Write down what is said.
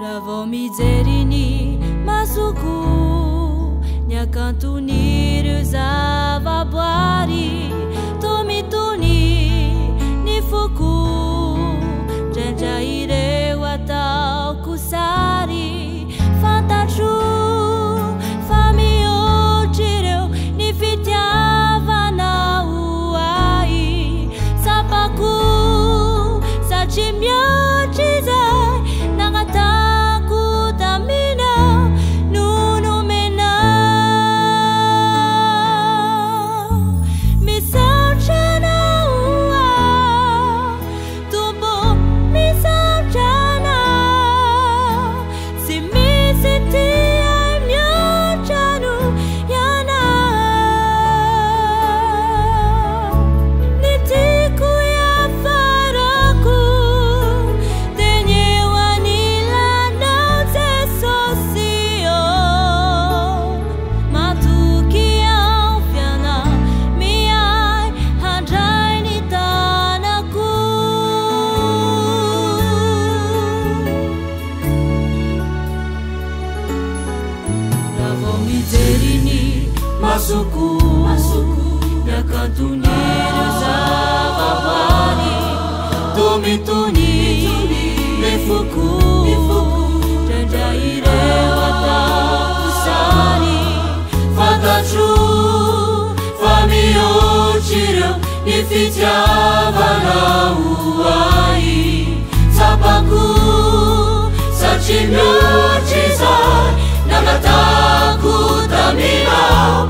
Ravo mizerini masuku Nyakantuni zava boari Tomituni ni fuku Janjaire watau kusari Fantachu famio chireu ni fitiava na uai Sapaku sachimyo chizai nangata Masuku, Nyakantuni zava boari Tomituni nefuku Janjaire watau kusari Fantachu famio chireu nifitiava na uai Sapaku sachimyo chizai Nangataku taminau